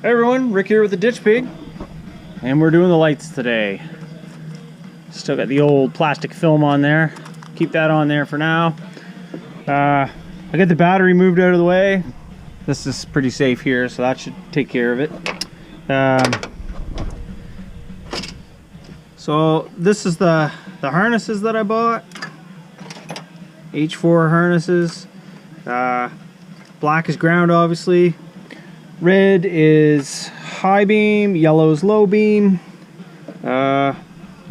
Hey everyone, Rick here with the Ditch Pig, and we're doing the lights today. Still got the old plastic film on there. Keep that on there for now. I got the battery moved out of the way. This is pretty safe here, so that should take care of it. So this is the harnesses that I bought. H4 harnesses. Black is ground, obviously. Red is high beam, yellow is low beam. I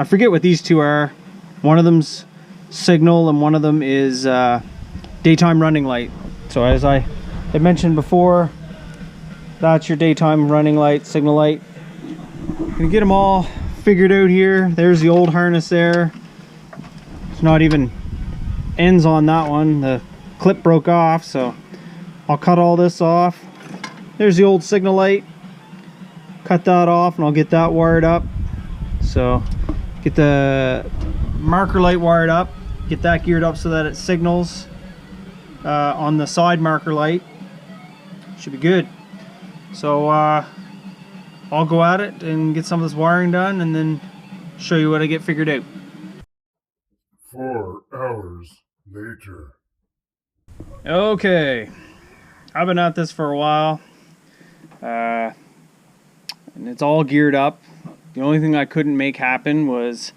forget what these two are. One of them's signal and one of them is daytime running light. So as I had mentioned before, that's your daytime running light, signal light. Gonna get them all figured out here. There's the old harness there. It's not even ends on that one. The clip broke off, so I'll cut all this off. There's the old signal light. Cut that off and I'll get that wired up. So get the marker light wired up, get that geared up so that it signals on the side marker light. Should be good. So I'll go at it and get some of this wiring done and then show you what I get figured out. 4 hours later. Okay, I've been at this for a while. And it's all geared up. The only thing I couldn't make happen was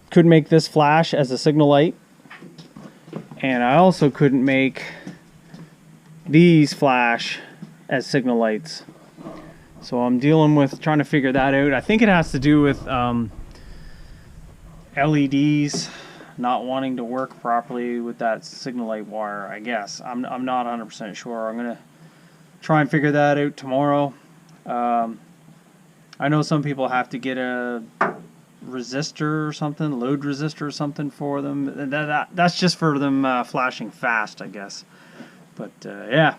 couldn't make this flash as a signal light, and I also couldn't make these flash as signal lights. So I'm dealing with trying to figure that out. I think it has to do with LEDs not wanting to work properly with that signal light wire, I guess. I'm not 100% sure. I'm gonna try and figure that out tomorrow. I know some people have to get a resistor or something, load resistor or something for them. That's just for them flashing fast, I guess. But yeah,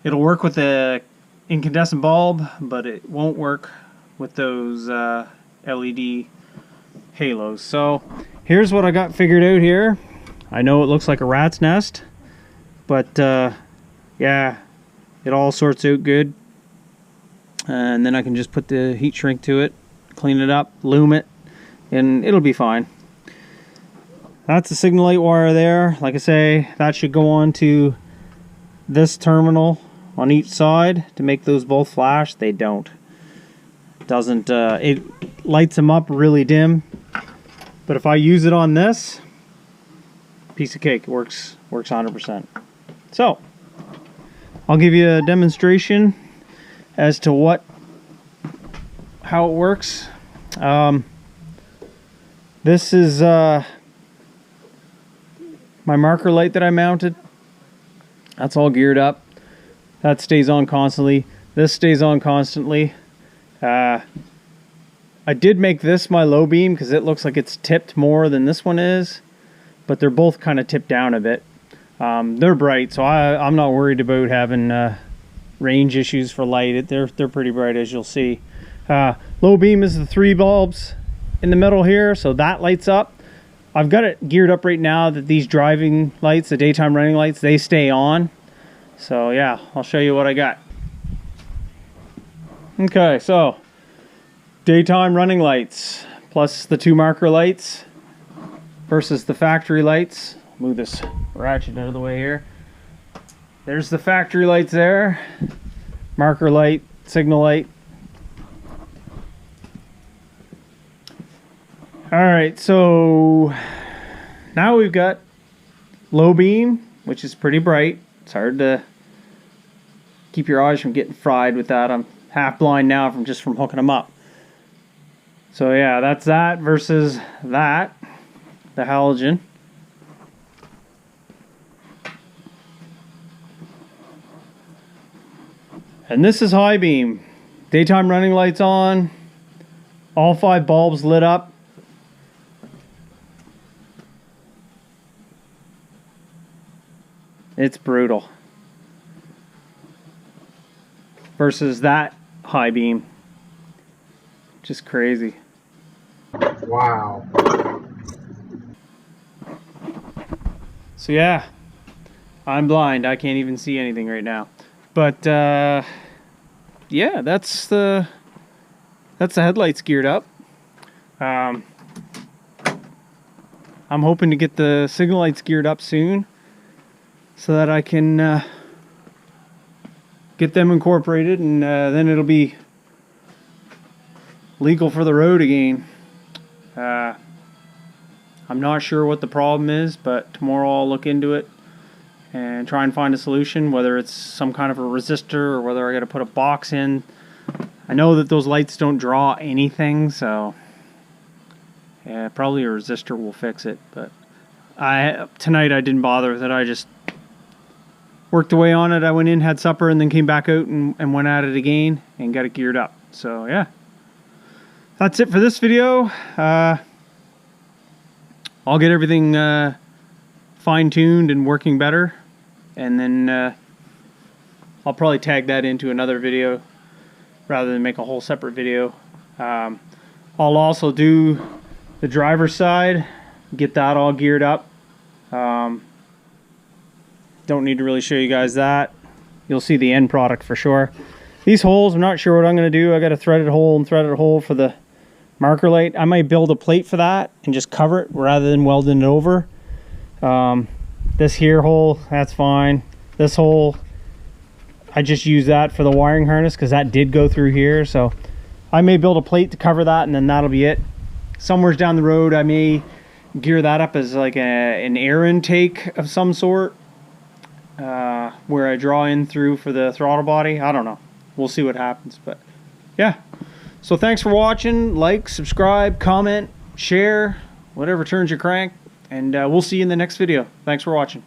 it'll work with the incandescent bulb, but it won't work with those LED halos. So here's what I got figured out here. I know it looks like a rat's nest, but yeah, it all sorts out good. And then I can just put the heat shrink to it, clean it up, loom it, and it'll be fine. That's the signal light wire there. Like I say, that should go on to this terminal on each side to make those both flash. They don't. It doesn't. It lights them up really dim. But if I use it on this, piece of cake. It works 100%. So I'll give you a demonstration as to how it works. This is my marker light that I mounted. That's all geared up. That stays on constantly. This stays on constantly. I did make this my low beam because it looks like it's tipped more than this one is, but they're both kind of tipped down a bit. They're bright, so I'm not worried about having range issues for light. They're pretty bright, as you'll see. Low beam is the 3 bulbs in the middle here, so that lights up. I've got it geared up right now that these driving lights, the daytime running lights, they stay on. So yeah, I'll show you what I got. Okay, so daytime running lights plus the 2 marker lights versus the factory lights. Move this ratchet out of the way here. There's the factory lights there. Marker light, signal light. Alright, so now we've got low beam, which is pretty bright. It's hard to keep your eyes from getting fried with that. I'm half blind now from hooking them up. So yeah, that's that versus that, the halogen. And this is high beam. Daytime running lights on. All 5 bulbs lit up. It's brutal. Versus that high beam. Just crazy. Wow. So yeah, I'm blind. I can't even see anything right now. But yeah, that's the headlights geared up. I'm hoping to get the signal lights geared up soon so that I can get them incorporated, and then it'll be legal for the road again. I'm not sure what the problem is, but tomorrow I'll look into it and try and find a solution, whether it's some kind of a resistor or whether I got to put a box in. I know that those lights don't draw anything, so yeah, probably a resistor will fix it. But tonight I didn't bother with it. I just worked away on it. I went in, had supper, and then came back out and went at it again and got it geared up. So yeah, that's it for this video. I'll get everything fine-tuned and working better, and then I'll probably tag that into another video rather than make a whole separate video. I'll also do the driver's side, get that all geared up. Don't need to really show you guys that. You'll see the end product for sure. These holes, I'm not sure what I'm going to do. I got a threaded hole for the marker light. I might build a plate for that and just cover it rather than welding it over. This here hole, that's fine. This hole, I just use that for the wiring harness because that did go through here. So I may build a plate to cover that, and then that'll be it. Somewhere down the road I may gear that up as like an air intake of some sort, where I draw in through for the throttle body. I don't know, we'll see what happens. But yeah, so thanks for watching. Like, subscribe, comment, share, whatever turns your crank, and we'll see you in the next video. Thanks for watching.